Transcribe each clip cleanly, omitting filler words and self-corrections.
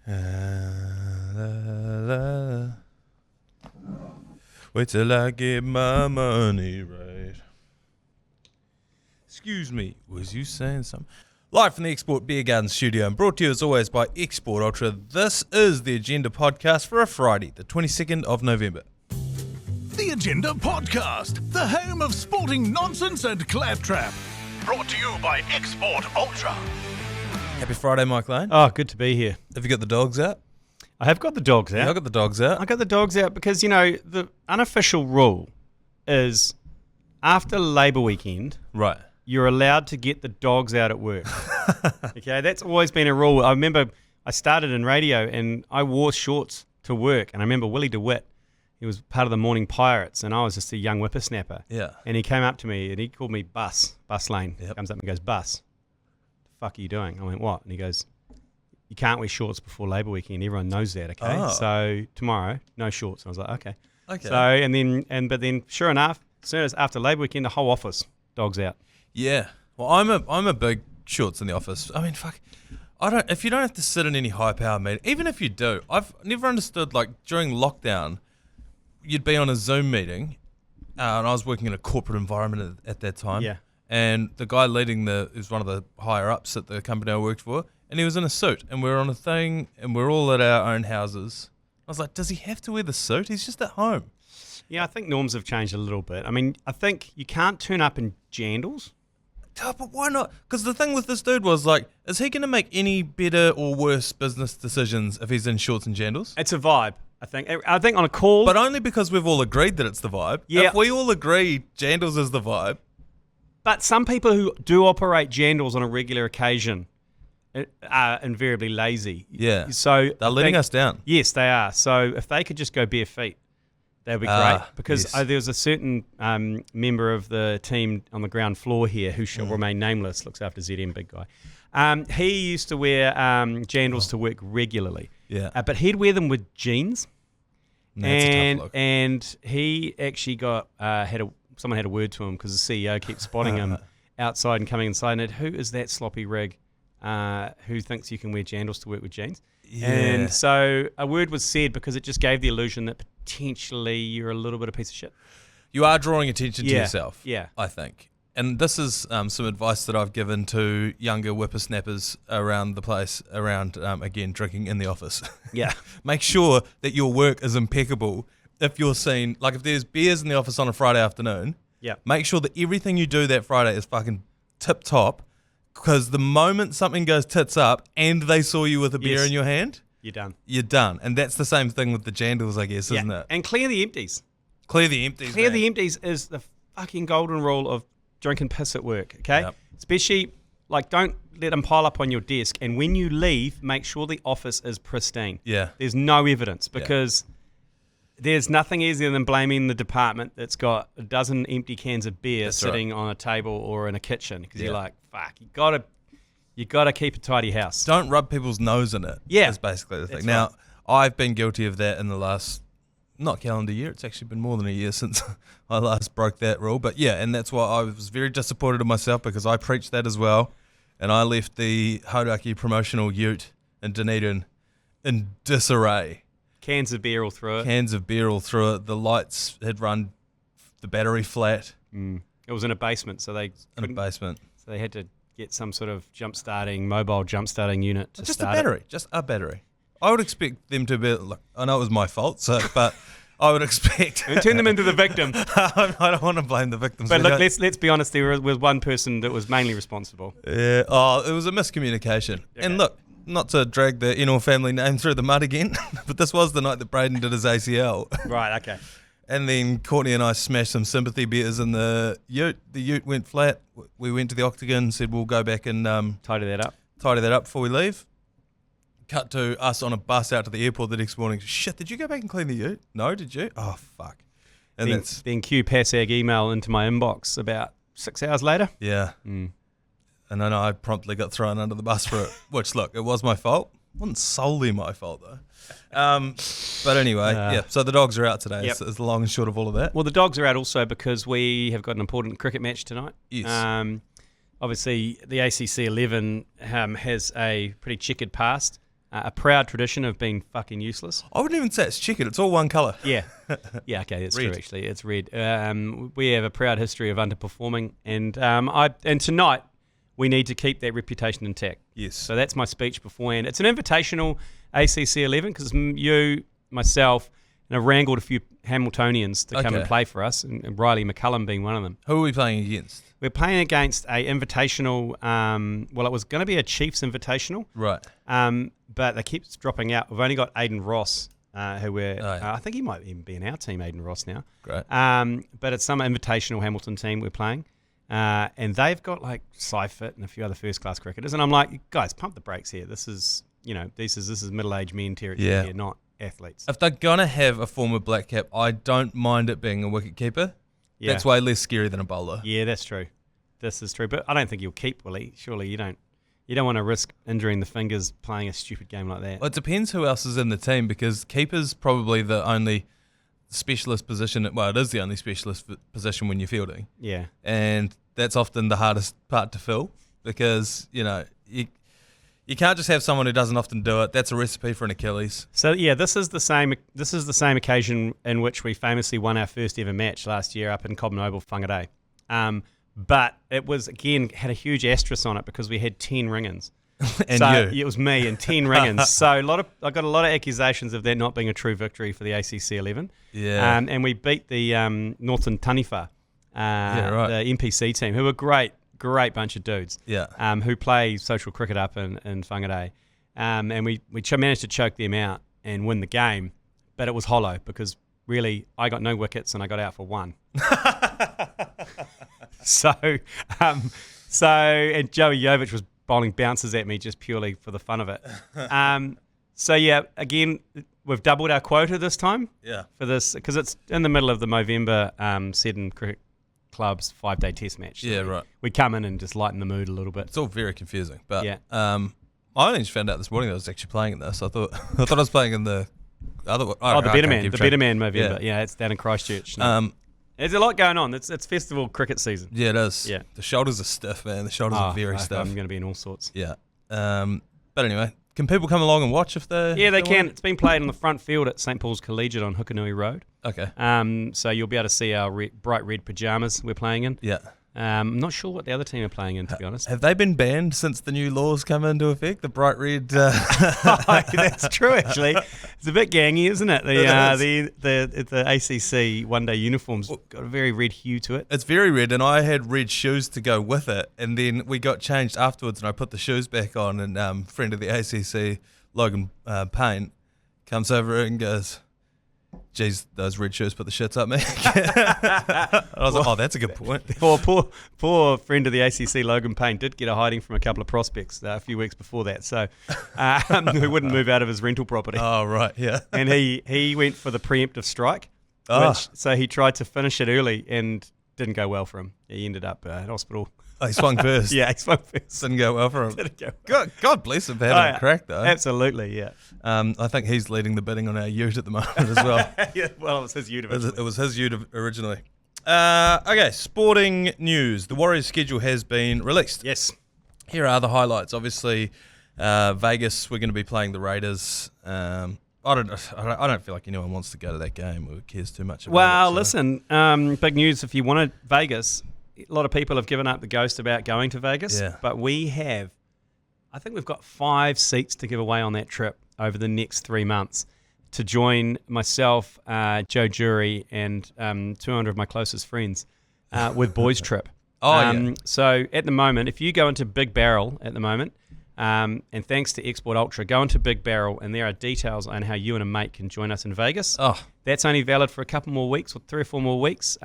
Wait till I get my money right. Excuse me, was you saying something? Live from the Export Beer Garden studio and brought to you as always by Export Ultra. This is the Agenda Podcast for a Friday, the 22nd of November. The Agenda Podcast, the home of sporting nonsense and claptrap. Brought to you by Export Ultra. Happy Friday, Mike Lane. Oh, good to be here. Have you got the dogs out? I have got the dogs out. Yeah, I got the dogs out. I got the dogs out because, you know, the unofficial rule is after Labour weekend, Right. you're allowed to get the dogs out at work. Okay, that's always been a rule. I remember I started in radio and I wore shorts to work. And I remember Willie DeWitt, he was part of the Morning Pirates, and I was just a young whippersnapper. Yeah. And he came up to me and he called me Bus Lane. Yep. He comes up and goes, Bus, the fuck are you doing? I went, what? And he goes, you can't wear shorts before Labour weekend. Everyone knows that, okay? Oh. So tomorrow, no shorts. And I was like, okay. Okay. So but then sure enough, as soon as after Labour weekend, the whole office, dogs out. Yeah. Well, I'm a big shorts in the office. I mean, fuck. If you don't have to sit in any high power meeting, even if you do, I've never understood, like, during lockdown, you'd be on a Zoom meeting, and I was working in a corporate environment at that time. Yeah. And the guy leading is one of the higher ups at the company I worked for, and he was in a suit, and we were on a thing, and we're all at our own houses. I was like, does he have to wear the suit? He's just at home. Yeah, I think norms have changed a little bit. I mean, I think you can't turn up in jandals. Oh, but why not? Because the thing with this dude was, like, is he going to make any better or worse business decisions if he's in shorts and jandals? It's a vibe, I think. I think on a call... But only because we've all agreed that it's the vibe. Yeah. If we all agree jandals is the vibe. But some people who do operate jandals on a regular occasion are invariably lazy. Yeah. So They're letting us down. Yes, they are. So if they could just go bare feet, that would be great. Because yes. there was a certain member of the team on the ground floor here who shall remain nameless, looks after ZM, big guy. He used to wear jandals to work regularly. Yeah. But he'd wear them with jeans. That's a tough look. And he actually got someone had a word to him because the CEO keeps spotting him outside and coming inside. And who is that sloppy rig who thinks you can wear jandals to work with jeans? Yeah. And so a word was said because it just gave the illusion that potentially you're a little bit of a piece of shit. You are drawing attention to yourself. Yeah. I think. And this is some advice that I've given to younger whippersnappers around the place, around, again, drinking in the office. Yeah. Make sure that your work is impeccable. If you're seen, like if there's beers in the office on a Friday afternoon, make sure that everything you do that Friday is fucking tip top, because the moment something goes tits up and they saw you with a beer in your hand, you're done. You're done. And that's the same thing with the jandals, I guess, isn't it? And clear the empties. Clear the empties. Clear the empties is the fucking golden rule of drinking piss at work, okay? Yep. Especially, like, don't let them pile up on your desk. And when you leave, make sure the office is pristine. Yeah. There's no evidence because there's nothing easier than blaming the department that's got a dozen empty cans of beer sitting on a table or in a kitchen because you're like, fuck, you gotta keep a tidy house. Don't rub people's nose in it. Yeah. That's basically the thing. That's Now, right. I've been guilty of that in the last, not calendar year, it's actually been more than a year since I last broke that rule. But yeah, and that's why I was very disappointed in myself because I preached that as well. And I left the Hodaki promotional ute in Dunedin in disarray. Cans of beer all through it. Cans of beer all through it. The lights had run the battery flat. It was in a basement, so they had to get some sort of mobile jump starting unit to just start a battery, just a battery. I would expect them to be. Look, I know it was my fault, but I would expect and turn them into the victim. I don't want to blame the victims. But look, let's be honest. There was one person that was mainly responsible. Yeah. Oh, it was a miscommunication. Okay. And look, not to drag the Enor family name through the mud again, but this was the night that Braden did his ACL. Right. Okay. And then Courtney and I smashed some sympathy beers in the ute. The ute went flat. We went to the Octagon and said we'll go back and tidy that up before we leave. Cut to us on a bus out to the airport the next morning. Shit, did you go back and clean the ute? No, did you? Oh, fuck. And then cue PASAG email into my inbox about 6 hours later. Yeah. And then I promptly got thrown under the bus for it, which, look, it was my fault. It wasn't solely my fault, though. But anyway, so the dogs are out today. Is the long and short of all of that. Well, the dogs are out also because we have got an important cricket match tonight. Yes. Obviously, the ACC 11 has a pretty checkered past. a proud tradition of being fucking useless. I wouldn't even say it's checkered. It's all one colour. Yeah. Yeah, okay, that's Red. true, actually. It's red. We have a proud history of underperforming, and tonight we need to keep that reputation intact. Yes. So that's my speech beforehand. It's an invitational ACC 11 because you, myself, and I've wrangled a few Hamiltonians to come and play for us, and Riley McCullum being one of them. Who are we playing against? We're playing against a invitational. It was going to be a Chiefs invitational, Right. but they keep dropping out. We've only got Aidan Ross, who we're. yeah. I think he might even be in our team, Aidan Ross now. Great. But it's some invitational Hamilton team we're playing, and they've got like Seifert and a few other first-class cricketers, and I'm like, guys, pump the brakes here. This is this is middle-aged men territory here, not athletes. If they're going to have a former black cap, I don't mind it being a wicket-keeper. Yeah. That's way less scary than a bowler. Yeah, that's true. This is true, but I don't think you'll keep Willie. Surely you don't. You don't want to risk injuring the fingers playing a stupid game like that. Well, it depends who else is in the team because keeper's probably the only specialist position. Well, it is the only specialist position when you're fielding. Yeah. And that's often the hardest part to fill because, you can't just have someone who doesn't often do it. That's a recipe for an Achilles. So yeah, this is the same occasion in which we famously won our first ever match last year up in Cobden Oval, Whangarei. But it was again had a huge asterisk on it because we had 10 ring-ins. And so you. It was me and 10 ring-ins. So I got a lot of accusations of that not being a true victory for the ACC 11. Yeah. And we beat the Northern Taniwha, the NPC team, who were great bunch of dudes. Yeah. Who play social cricket up in Whangarei. And we managed to choke them out and win the game, but it was hollow because really I got no wickets and I got out for one. And Joey Jovic was bowling bounces at me just purely for the fun of it. Again, we've doubled our quota this time. Yeah. For this because it's in the middle of the Movember Seddon Cricket Club's 5-day test match. So right. We come in and just lighten the mood a little bit. It's all very confusing. But yeah. I only just found out this morning that I was actually playing in this. I thought I was playing in the other one. The Better Man Movember. Yeah, it's down in Christchurch. There's a lot going on. It's festival cricket season. Yeah, it is. Yeah. The shoulders are stiff, man. The shoulders are very stiff. I'm going to be in all sorts. Yeah. But anyway, can people come along and watch if they? Yeah, they can. It's been played on the front field at St Paul's Collegiate on Hukanui Road. Okay. So you'll be able to see our bright red pajamas we're playing in. Yeah. I'm not sure what the other team are playing in, to be honest. Have they been banned since the new laws come into effect? The bright red. That's true, actually. It's a bit gangy, isn't it? The ACC one-day uniforms got a very red hue to it. It's very red, and I had red shoes to go with it, and then we got changed afterwards, and I put the shoes back on, and friend of the ACC, Logan Payne, comes over and goes, "Geez, those red shoes put the shits up me." I was like, "Oh, that's a good point." Well, poor friend of the ACC, Logan Payne, did get a hiding from a couple of prospects a few weeks before that, so who wouldn't move out of his rental property. Oh, right, yeah. And he went for the preemptive strike, so he tried to finish it early and didn't go well for him. He ended up at hospital. Oh, he swung first. Yeah, he swung first. Didn't go well for him. Didn't go well. God bless him for having a crack, though. Absolutely, yeah. I think he's leading the bidding on our ute at the moment as well. Yeah, well, it was his ute originally. It was his ute originally. Okay, sporting news. The Warriors' schedule has been released. Yes. Here are the highlights. Obviously, Vegas, we're going to be playing the Raiders. I don't feel like anyone wants to go to that game or cares too much about it. Well, listen, big news. If you wanted Vegas, a lot of people have given up the ghost about going to Vegas. Yeah. But I think we've got 5 seats to give away on that trip over the next 3 months to join myself, Joe Jury, and 200 of my closest friends with Boys Trip. Yeah. So at the moment, if you go into Big Barrel at the moment, and thanks to Export Ultra, go into Big Barrel, and there are details on how you and a mate can join us in Vegas. Oh. That's only valid for a couple more weeks, or 3 or 4 more weeks.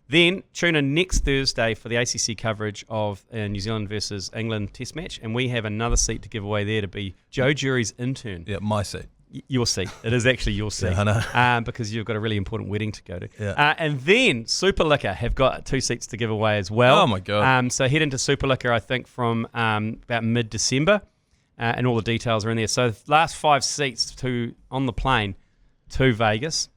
Then tune in next Thursday for the ACC coverage of New Zealand versus England Test match, and we have another seat to give away there to be Joe Jury's intern. Yeah, my seat. Your seat. It is actually your seat. Yeah, I know. Because you've got a really important wedding to go to. Yeah. And then Super Liquor have got 2 seats to give away as well. Oh, my God. So head into Super Liquor, I think, from about mid-December, and all the details are in there. So the last 5 seats on the plane to Vegas.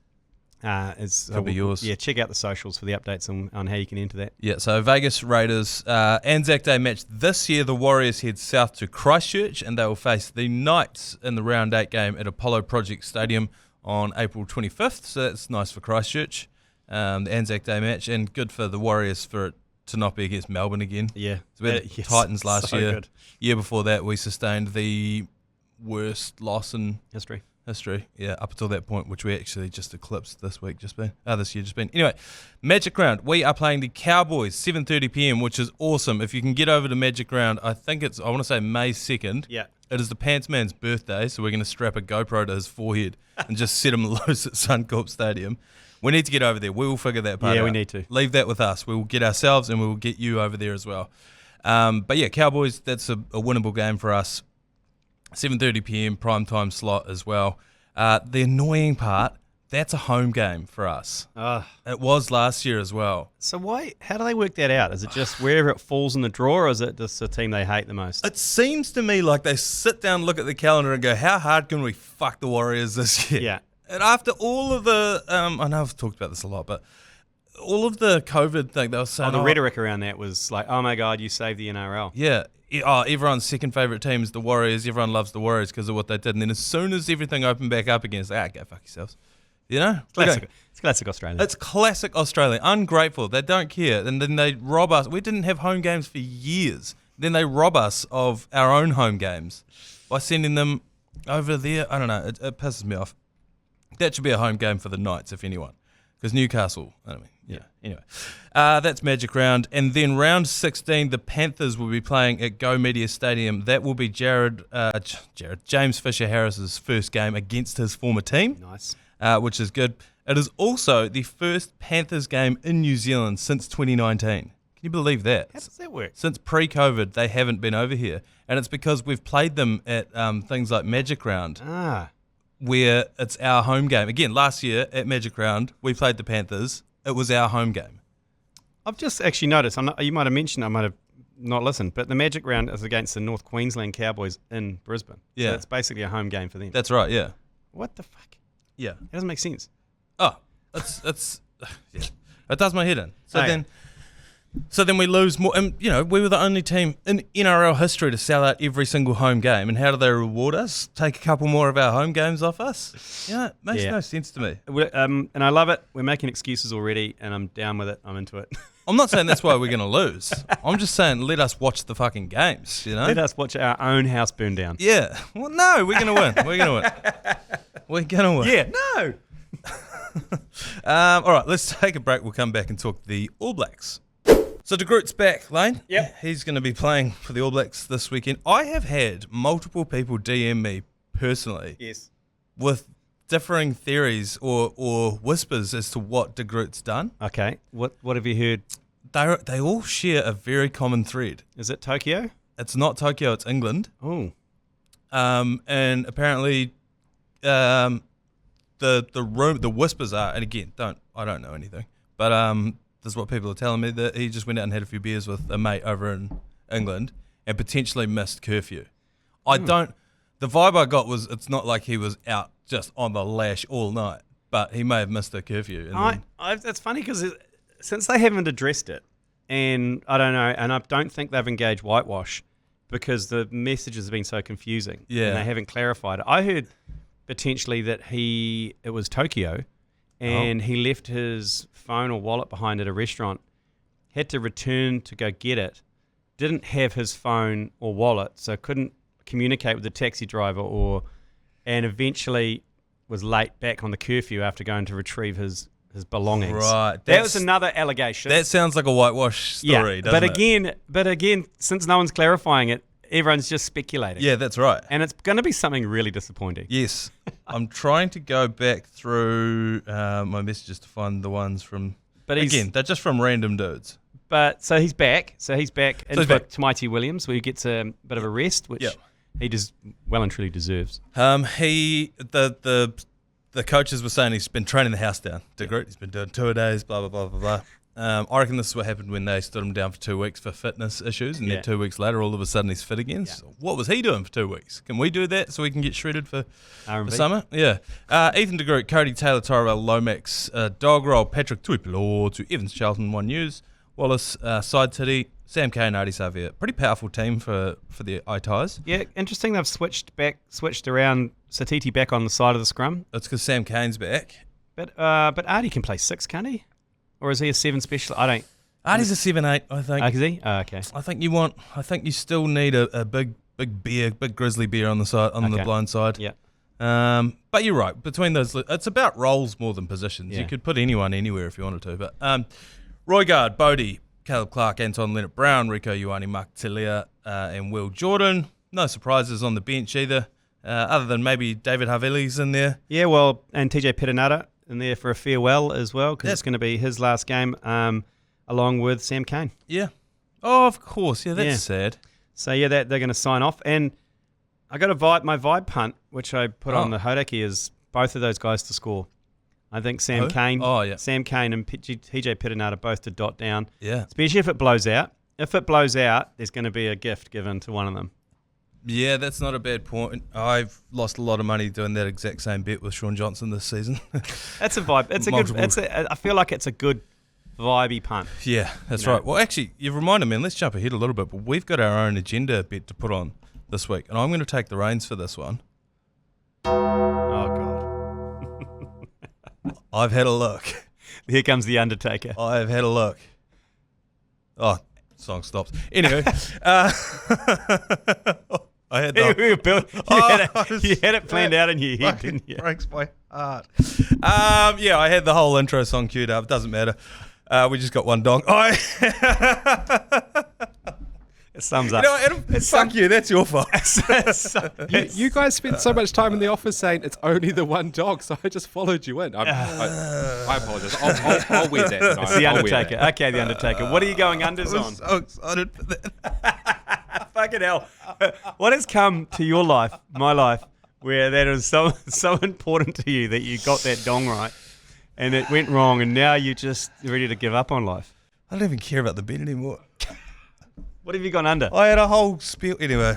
Could be yours. Yeah, check out the socials for the updates on how you can enter that. Yeah, so Vegas Raiders, Anzac Day match this year. The Warriors head south to Christchurch and they will face the Knights in the round 8 game at Apollo Project Stadium on April 25th. So that's nice for Christchurch, the Anzac Day match, and good for the Warriors for it to not be against Melbourne again. Yeah. So we had the Titans last so year. good. Year before that, we sustained the worst loss in History. Yeah, up until that point, which we actually just eclipsed this year just been. Anyway, Magic Round, we are playing the Cowboys, 7:30 p.m, which is awesome. If you can get over to Magic Round, I want to say May 2nd. Yeah. It is the Pants Man's birthday, so we're going to strap a GoPro to his forehead and just set him loose at Suncorp Stadium. We need to get over there. We will figure that part out. Yeah, we need to. Leave that with us. We will get ourselves and we will get you over there as well. But yeah, Cowboys, that's a winnable game for us. 7:30 p.m, prime time slot as well. The annoying part, that's a home game for us. It was last year as well. So how do they work that out? Is it just wherever it falls in the draw, or is it just a team they hate the most? It seems to me like they sit down, look at the calendar and go, how hard can we fuck the Warriors this year? Yeah. And after all of the, I know I've talked about this a lot, but all of the COVID thing, they were saying... the rhetoric around that was like, oh my God, you saved the NRL. Yeah. Everyone's second favourite team is the Warriors. Everyone loves the Warriors because of what they did. And then as soon as everything opened back up again, it's like, go fuck yourselves. You know? It's classic Australia. It's classic Australia. Ungrateful. They don't care. And then they rob us. We didn't have home games for years. Then they rob us of our own home games by sending them over there. I don't know. It pisses me off. That should be a home game for the Knights, if anyone. Because Newcastle, Anyway, that's Magic Round. And then round 16, the Panthers will be playing at Go Media Stadium. That will be James Fisher-Harris's first game against his former team. Nice. Which is good. It is also the first Panthers game in New Zealand since 2019. Can you believe that? How does that work? Since pre-COVID, they haven't been over here. And it's because we've played them at things like Magic Round. Where it's our home game. Again, last year at Magic Round, we played the Panthers. It was our home game. I've just actually noticed, you might have mentioned, I might have not listened, but the Magic Round is against the North Queensland Cowboys in Brisbane. Yeah. So it's basically a home game for them. That's right, yeah. What the fuck? Yeah. It doesn't make sense. Oh, it's yeah. It does my head in. So then we lose more. And, we were the only team in NRL history to sell out every single home game. And how do they reward us? Take a couple more of our home games off us? It makes no sense to me. And I love it. We're making excuses already, and I'm down with it. I'm into it. I'm not saying that's why we're going to lose. I'm just saying let us watch the fucking games, Let us watch our own house burn down. Yeah. Well, no, we're going to win. We're going to win. We're going to win. Yeah, no. All right, let's take a break. We'll come back and talk the All Blacks. So De Groot's back, Lane. Yep. He's going to be playing for the All Blacks this weekend. I have had multiple people DM me personally with differing theories or whispers as to what De Groot's done. Okay. What have you heard? They all share a very common thread. Is it Tokyo? It's not Tokyo, it's England. Oh. And apparently the whispers are, and again, I don't know anything, but this is what people are telling me, that he just went out and had a few beers with a mate over in England and potentially missed curfew. The vibe I got was it's not like he was out just on the lash all night, but he may have missed a curfew. That's funny because since they haven't addressed it, and I don't know, and I don't think they've engaged whitewash because the message has been so confusing. Yeah. And they haven't clarified it. I heard potentially that it was Tokyo, and he left his phone or wallet behind at a restaurant, had to return to go get it, didn't have his phone or wallet, so couldn't communicate with the taxi driver, and eventually was late back on the curfew after going to retrieve his belongings. Right. That was another allegation. That sounds like a whitewash story, doesn't it? But again, since no one's clarifying it, everyone's just speculating. Yeah, that's right. And it's going to be something really disappointing. Yes. I'm trying to go back through my messages to find the ones from... But again, they're just from random dudes. But so he's back. He's back So to Mighty Williams, where he gets a bit of a rest, which he just well and truly deserves. The coaches were saying he's been training the house down. De Groot, he's been doing 2 days, blah, blah, blah, blah, blah. I reckon this is what happened when they stood him down for 2 weeks for fitness issues, and then 2 weeks later, all of a sudden, he's fit again. Yeah. So what was he doing for 2 weeks? Can we do that so we can get shredded for summer? Yeah. Ethan De Groot, Cody Taylor, Tyrell Lomax, Dog Roll, Patrick Tuipolo to Evans Charlton, 1 News, Wallace, Side Titty, Sam Kane, Adi Xavier. Pretty powerful team for the I-Ties. Yeah, interesting. They've switched around Satiti back on the side of the scrum. It's because Sam Kane's back. But Adi can play 6, can't he? Or is he a 7 specialist? I don't. Artie's a 7-8, I think. Is he? Oh, okay. I think you still need a big grizzly bear on the side, the blind side. Yeah. But you're right. Between those, it's about roles more than positions. Yeah. You could put anyone anywhere if you wanted to. But Roy Gard, Bodie, Caleb Clark, Anton Leonard Brown, Rico Ioane, Mark Talia, and Will Jordan. No surprises on the bench either, other than maybe David Havili's in there. Yeah, well, and TJ Petinata in there for a farewell as well, because it's going to be his last game, along with Sam Kane. Yeah. Oh, of course. Yeah, that's sad. So yeah, they're going to sign off, and I got my vibe punt, which I put on the Hodaki, is both of those guys to score. I think Sam Kane and TJ Petinata both to dot down. Yeah. Especially if it blows out. If it blows out, there's going to be a gift given to one of them. Yeah, that's not a bad point. I've lost a lot of money doing that exact same bet with Sean Johnson this season. That's a vibe. I feel like it's a good vibey punt. Yeah, that's right. Well, actually, you've reminded me, and let's jump ahead a little bit, but we've got our own agenda bet to put on this week, and I'm going to take the reins for this one. Oh, God. I've had a look. Here comes The Undertaker. I've had a look. Oh, song stops. Anyway. I had you had it planned out in your head, didn't you? Breaks my heart. Yeah, I had the whole intro song queued up. Doesn't matter. We just got one dong. It sums up. You know, Adam, fuck you. That's your fault. You guys spent so much time in the office saying it's only the one dog, so I just followed you in. I apologize. I'll wear that. It's The Undertaker. Okay, The Undertaker. What are you going unders on? I'm so excited for that. Fucking hell. What has come to your life, my life, where that is so important to you that you got that dong right and it went wrong and now you're just ready to give up on life? I don't even care about the bet anymore. What have you gone under? I had a whole spiel. Anyway,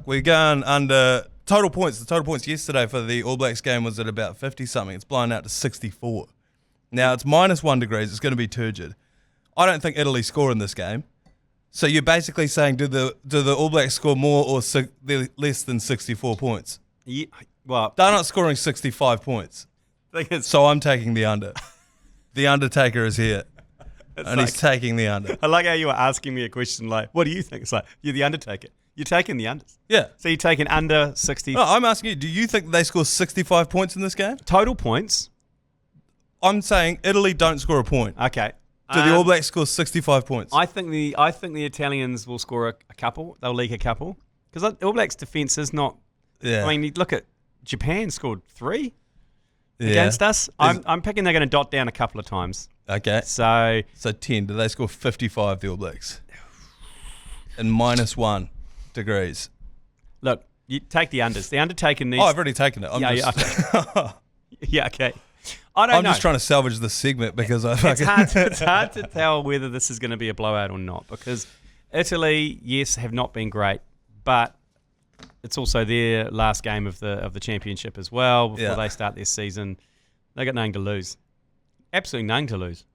we're going under total points. The total points yesterday for the All Blacks game was at about 50-something. It's blown out to 64. Now, it's -1 degrees. It's going to be turgid. I don't think Italy score in this game. So you're basically saying, do the All Blacks score more or less than 64 points? Yeah, well, they're not scoring 65 points. So I'm taking the under. The Undertaker is here. And he's taking the under. I like how you were asking me a question like, what do you think? It's like, you're the Undertaker. You're taking the unders. Yeah. So you're taking under 60. No, I'm asking you, do you think they score 65 points in this game? Total points? I'm saying Italy don't score a point. Okay. Do the All Blacks score 65 points? I think the Italians will score a couple. They'll leak a couple. Because the All Blacks' defence is not... Yeah. I mean, you look at Japan scored 3 against us. I'm picking they're going to dot down a couple of times. Okay. So 10. Do they score 55, the All Blacks? And -1 degrees. Look, you take the unders. The Undertaker needs... Oh, I've already taken it. Yeah, okay. I'm just trying to salvage this segment because it's hard to tell whether this is going to be a blowout or not because Italy, yes, have not been great, but it's also their last game of the championship as well before they start their season. They got nothing to lose. Absolutely nothing to lose.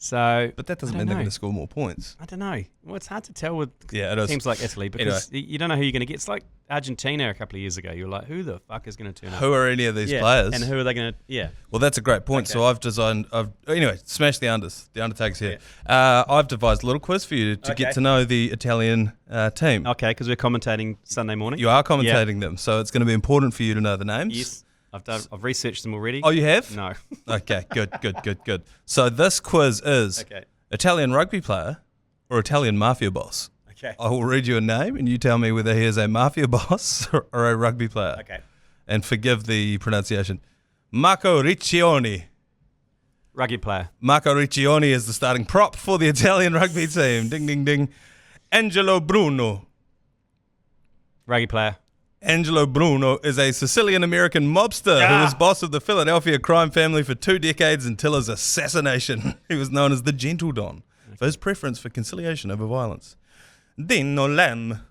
So, but that doesn't mean they're going to score more points. I don't know. Well, it's hard to tell with teams like Italy because you don't know who you're going to get. It's like Argentina a couple of years ago. You're like, who the fuck is going to turn up? Who are any of these players? And who are they going to... Yeah. Well, that's a great point. Okay. So anyway, smash the unders. The Undertaker's here. Yeah. I've devised a little quiz for you to get to know the Italian team. Okay, because we're commentating Sunday morning. You are commentating them. So it's going to be important for you to know the names. Yes. I've researched them already. Oh, you have? No. Okay, good. So this quiz is Italian rugby player or Italian mafia boss. Okay. I will read you a name and you tell me whether he is a mafia boss or a rugby player. Okay. And forgive the pronunciation. Marco Riccioni. Rugby player. Marco Riccioni is the starting prop for the Italian rugby team. Ding, ding, ding. Angelo Bruno. Rugby player. Angelo Bruno is a Sicilian-American mobster who was boss of the Philadelphia crime family for 2 decades until his assassination. He was known as the Gentle Don for his preference for conciliation over violence. Dino Lamb.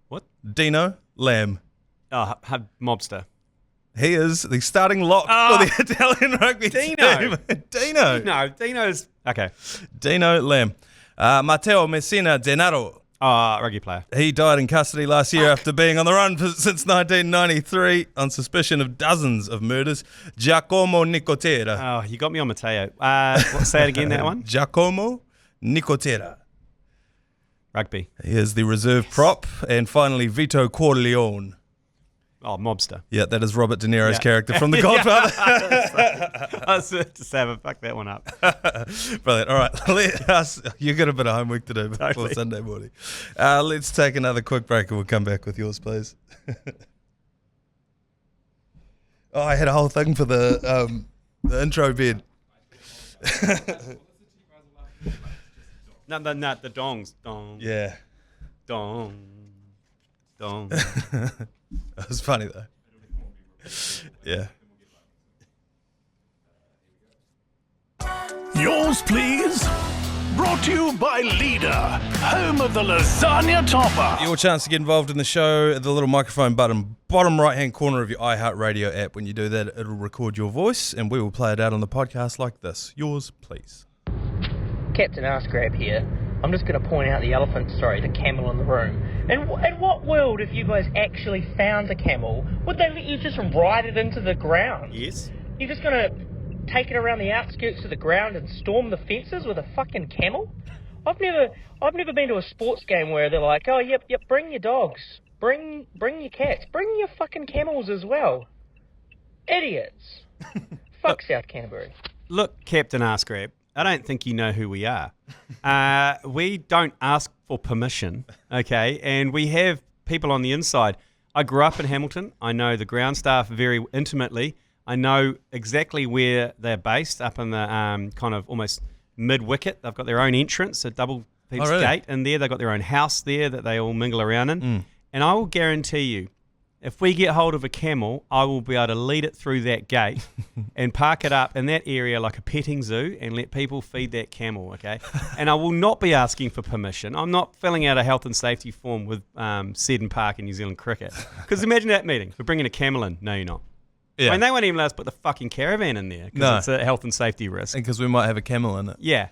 What? Dino Lamb. Oh, mobster. He is the starting lock for the Italian rugby team. Dino. No, Dino's... Okay. Dino Lamb. Matteo Messina Denaro. Rugby player. He died in custody last year after being on the run since 1993 on suspicion of dozens of murders. Giacomo Nicotera. Oh, you got me on Matteo. Say it again, that one. Giacomo Nicotera. Rugby. He is the reserve prop. And finally, Vito Corleone. Oh, mobster. Yeah, that is Robert De Niro's character from The Godfather. I was just having fuck that one up. Brilliant. All right, you got a bit of homework to do before Sunday morning. Let's take another quick break and we'll come back with yours, please. I had a whole thing for the intro bed. No, the dongs. Dong. Yeah. Dong. Dong. That was funny though. Yeah. Yours, please. Brought to you by Leader, home of the lasagna topper. Your chance to get involved in the show, the little microphone button, bottom right-hand corner of your iHeartradio app. When you do that, it'll record your voice, and we will play it out on the podcast like this. Yours, please. Captain Ass Grab here. I'm just going to point out the camel in the room. In what world, if you guys actually found a camel, would they let you just ride it into the ground? Yes. You're just going to take it around the outskirts of the ground and storm the fences with a fucking camel? I've never been to a sports game where they're like, oh, yep, bring your dogs. Bring your cats. Bring your fucking camels as well. Idiots. Fuck South Canterbury. Look, Captain Ass Grab, I don't think you know who we are. We don't ask for permission, okay? And we have people on the inside. I grew up in Hamilton. I know the ground staff very intimately. I know exactly where they're based, up in the kind of almost mid-wicket. They've got their own entrance, a double-piece gate in there. They've got their own house there that they all mingle around in. And I will guarantee you, if we get hold of a camel, I will be able to lead it through that gate and park it up in that area like a petting zoo and let people feed that camel, okay? And I will not be asking for permission. I'm not filling out a health and safety form with Seddon Park in New Zealand Cricket. Because imagine that meeting. We're bringing a camel in. No, you're not. Yeah. I mean, they won't even let us put the fucking caravan in there because it's a health and safety risk. And because we might have a camel in it. Yeah.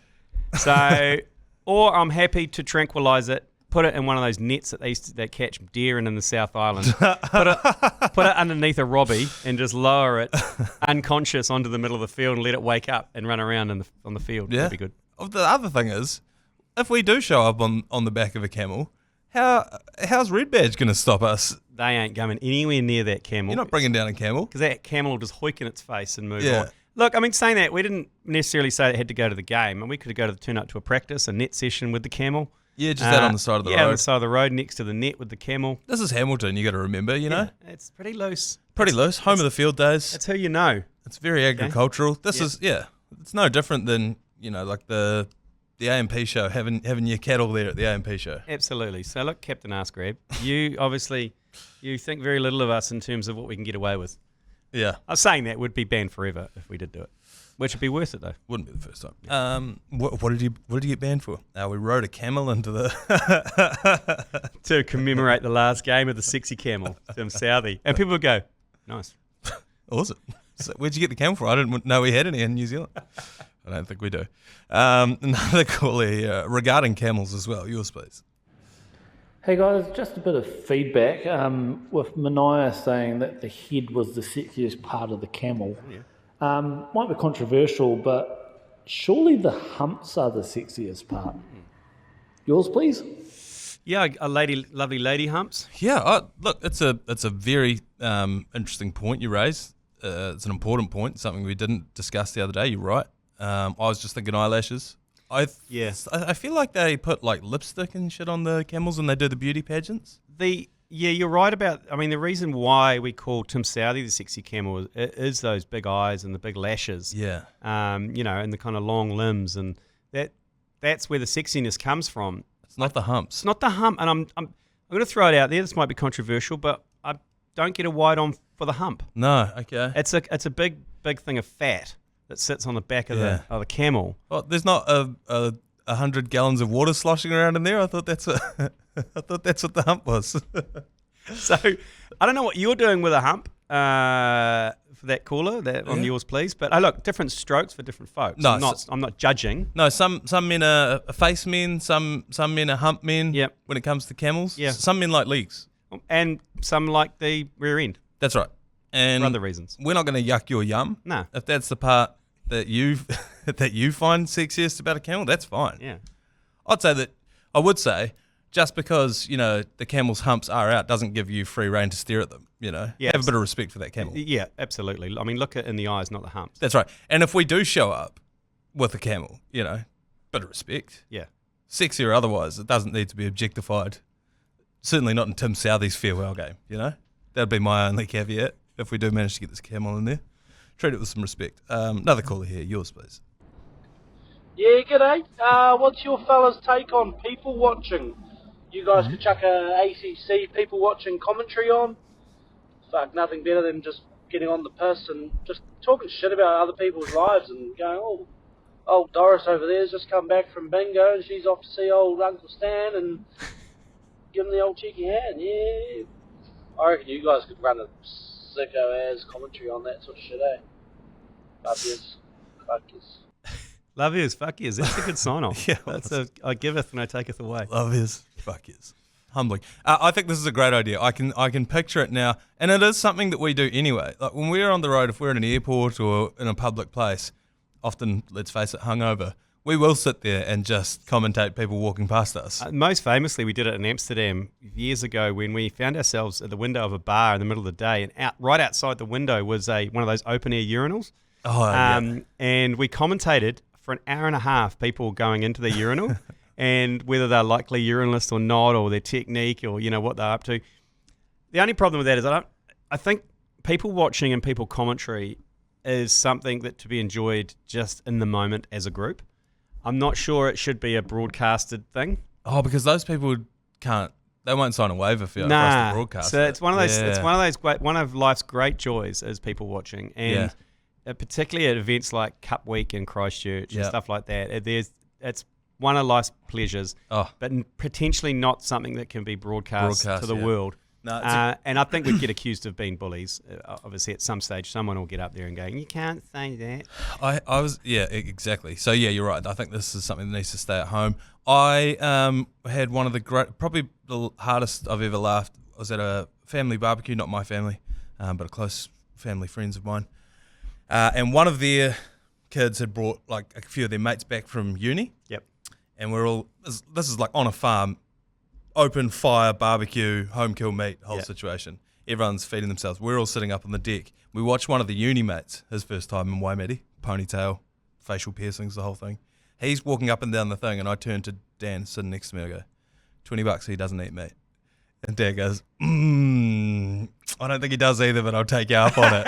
So, or I'm happy to tranquilise it, put it in one of those nets that catch deer in the South Island. Put it underneath a robbie and just lower it unconscious onto the middle of the field and let it wake up and run around on the field. Yeah. That'd be good. The other thing is, if we do show up on the back of a camel, how's Red Badge going to stop us? They ain't going anywhere near that camel. You're not bringing down a camel. Because that camel will just hoik in its face and move on. Look, I mean, saying that, we didn't necessarily say it had to go to the game. And we could have turn up to a practice, a net session with the camel. Yeah, just out on the side of the road. Yeah, on the side of the road next to the net with the camel. This is Hamilton, you got to remember, you know? It's pretty loose. Pretty loose. Home of the field days. That's who you know. It's very agricultural. This is, it's no different than, like the AMP show, having your cattle there at the AMP show. Absolutely. So look, Captain Ass Grab, you obviously, you think very little of us in terms of what we can get away with. Yeah. I was saying that would be banned forever if we did do it. Which would be worth it though. Wouldn't be the first time. What did you get banned for? We rode a camel into the to commemorate the last game of the sexy camel, Tim Southey. And people would go, nice. Awesome. So where'd you get the camel for? I didn't know we had any in New Zealand. I don't think we do. Another call here regarding camels as well. Yours, please. Hey guys, just a bit of feedback with Manaia saying that the head was the sexiest part of the camel. Might be controversial, but surely the humps are the sexiest part. Yours, please. Yeah, lovely lady humps. Yeah, look, it's a very interesting point you raise. It's an important point, something we didn't discuss the other day. You're right. I was just thinking eyelashes. I feel like they put like lipstick and shit on the camels when they do the beauty pageants. You're right about. I mean, the reason why we call Tim Southey the sexy camel is those big eyes and the big lashes. Yeah. And the kind of long limbs, and that's where the sexiness comes from. It's not the humps. It's not the hump, and I'm going to throw it out there. This might be controversial, but don't get a wide on for the hump. No, okay. It's a big thing of fat that sits on the back of the camel. Well, there's not a 100 gallons of water sloshing around in there. I thought that's what the hump was. So I don't know what you're doing with a hump for that caller on yours, please. But look, different strokes for different folks. No, I'm not judging. No, some men are face men, some men are hump men. Yep. When it comes to camels, Yeah. Some men like legs, and some like the rear end. That's right. And For other reasons. We're not going to yuck your yum. No. If that's the part that you find sexiest about a camel, that's fine. Yeah. I would say, just because, the camel's humps are out doesn't give you free rein to stare at them, Yeah, Have a bit of respect for that camel. Yeah, absolutely. I mean, look it in the eyes, not the humps. That's right. And if we do show up with a camel, bit of respect. Yeah. Sexy or otherwise, it doesn't need to be objectified. Certainly not in Tim Southey's farewell game, That'd be my only caveat if we do manage to get this camel in there. Treat it with some respect. Another caller here. Yours, please. Yeah, g'day. What's your fellas' take on people watching? You guys could chuck a ACC people watching commentary on. Fuck, nothing better than just getting on the piss and just talking shit about other people's lives and going, oh, old Doris over there's just come back from bingo and she's off to see old Uncle Stan and give him the old cheeky hand. Yeah. I reckon you guys could run a sicko-ass commentary on that sort of shit, eh? Love yous. Fuck yous. Love is, fuck is. That's a good sign off. Yeah, I giveth and I taketh away. Love is, fuck is. Humbling. I think this is a great idea. I can picture it now, and it is something that we do anyway. Like when we're on the road, if we're in an airport or in a public place, often, let's face it, hungover, we will sit there and just commentate people walking past us. Most famously, we did it in Amsterdam years ago when we found ourselves at the window of a bar in the middle of the day, and right outside the window was one of those open air urinals. Oh, yeah. And we commentated for an hour and a half people going into the urinal and whether they're likely urinalists or not, or their technique, or what they're up to. The only problem with that is I think people watching and people commentary is something that to be enjoyed just in the moment as a group. I'm not sure it should be a broadcasted thing. Oh, because those people they won't sign a waiver for us to broadcast. So it's one of those. Yeah. It's one of life's great joys is people watching, and particularly at events like Cup Week in Christchurch and stuff like that. It's one of life's pleasures, but potentially not something that can be broadcast to the world. No, and I think we'd get accused of being bullies. Obviously, at some stage, someone will get up there and go, "You can't say that." I was, exactly. So you're right. I think this is something that needs to stay at home. I had one of probably the hardest I've ever laughed. I was at a family barbecue, not my family, but a close family friends of mine, and one of their kids had brought like a few of their mates back from uni. Yep. And we're all. This is like on a farm. Open fire, barbecue, home kill meat, whole situation. Everyone's feeding themselves. We're all sitting up on the deck. We watched one of the uni mates, his first time in Waimate, ponytail, facial piercings, the whole thing. He's walking up and down the thing, and I turn to Dan, sitting next to me. I go, $20 he doesn't eat meat. And Dan goes, I don't think he does either, but I'll take you up on it.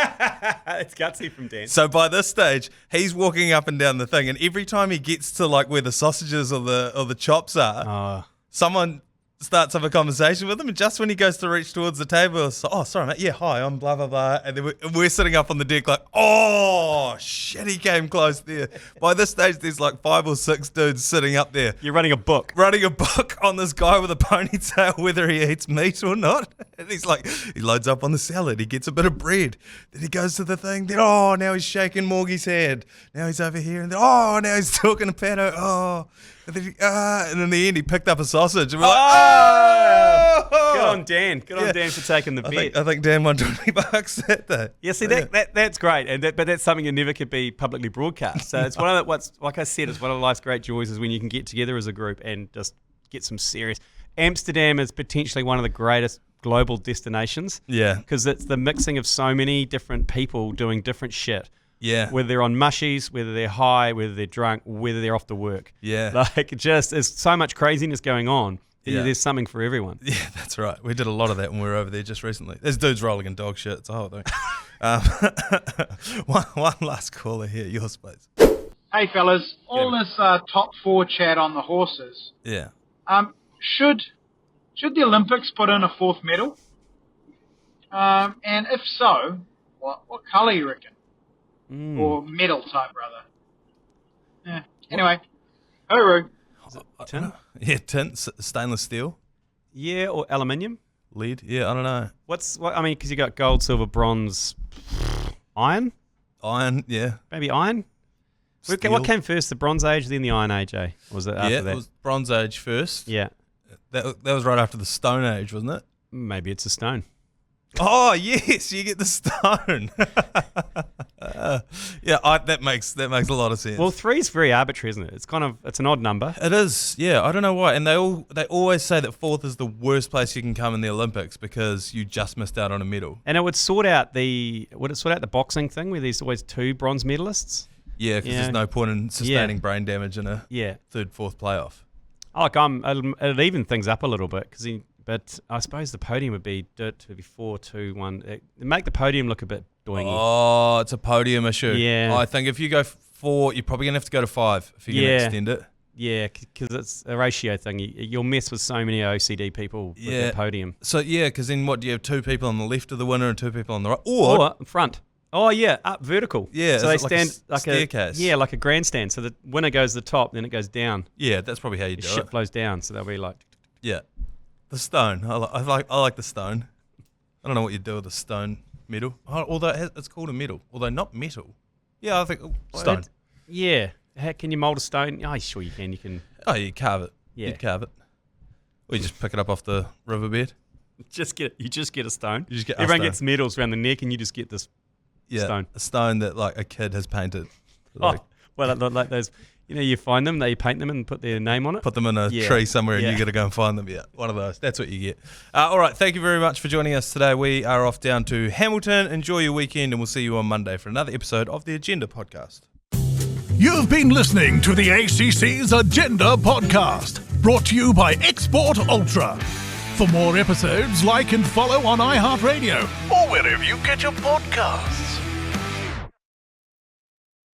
It's gutsy from Dan. So by this stage, he's walking up and down the thing, and every time he gets to like where the sausages or the chops are, someone starts up a conversation with him, and just when he goes to reach towards the table, sorry mate, hi, I'm blah blah blah, and then we're sitting up on the deck like, oh shit, he came close there. By this stage, there's like 5 or 6 dudes sitting up there. You're running a book on this guy with a ponytail, whether he eats meat or not. And he's like, he loads up on the salad, he gets a bit of bread, then he goes to the thing, then now he's shaking Morgie's hand, now he's over here, and then now he's talking to Pato, and then in the end, he picked up a sausage. And we're like, good on Dan. Good on Dan for taking the bet. I think Dan won $20 that day. Yeah, see, that's great. But that's something that never could be publicly broadcast. So it's one of like I said, it's one of life's great joys is when you can get together as a group and just get some serious. Amsterdam is potentially one of the greatest global destinations. Yeah. Because it's the mixing of so many different people doing different shit. Yeah. Whether they're on mushies, whether they're high, whether they're drunk, whether they're off to work. Yeah. There's so much craziness going on. Yeah. There's something for everyone. Yeah, that's right. We did a lot of that when we were over there just recently. There's dudes rolling in dog shit. It's a whole thing. One last caller here. Yours, please. Hey, fellas. All this top 4 chat on the horses. Yeah. Should the Olympics put in a 4th medal? And if so, what colour you reckon? Or metal type, rather. Yeah. Anyway, hooroo. Tin? Yeah, tin, stainless steel, Yeah, or aluminium? lead. Yeah, I don't know. I mean, because you got gold, silver, bronze, iron? Iron. Yeah. Maybe iron? Steel. What came first, the Bronze Age, then the Iron Age, eh? Or was it after Yeah, that? it was Bronze Age first. Yeah. That was right after the Stone Age, wasn't it? Maybe it's a stone. Oh yes, you get the stone. That makes a lot of sense. Well, 3 is very arbitrary, isn't it? It's an odd number. It is, yeah. I don't know why, and they always say that 4th is the worst place you can come in the Olympics because you just missed out on a medal. And it would sort out the boxing thing where there's always 2 bronze medalists. Yeah, because there's no point in sustaining brain damage in a 3rd, 4th playoff. It'd even things up a little bit but I suppose the podium would be 4, 2, 1. It'd make the podium look a bit doingy. Oh, it's a podium issue. Yeah. I think if you go 4, you're probably gonna have to go to 5 if you're gonna extend it. Yeah, because it's a ratio thing. You'll mess with so many OCD people with the podium. So because then what do you have? 2 people on the left of the winner and 2 people on the right, or front. Oh yeah, up vertical. Yeah, so they stand like a staircase. Like a grandstand. So the winner goes to the top, then it goes down. Yeah, that's probably how you do it. Shit flows down, so they'll be like. Yeah, the stone. I like the stone. I don't know what you do with the stone medal. Although it's called a medal, although not metal. Yeah, I think stone. Yeah. How can you mould a stone? Oh, sure you can. You can. Oh, you carve it. Yeah. You carve it. Or you just pick it up off the riverbed. You just get a stone. You just get Everyone gets medals around the neck, and you just get this stone. A stone that like a kid has painted. Like those. You find them, they paint them and put their name on it. Put them in a tree somewhere and you got to go and find them. Yeah, one of those. That's what you get. All right, thank you very much for joining us today. We are off down to Hamilton. Enjoy your weekend and we'll see you on Monday for another episode of the Agenda Podcast. You've been listening to the ACC's Agenda Podcast, brought to you by Export Ultra. For more episodes, like and follow on iHeartradio or wherever you get your podcasts.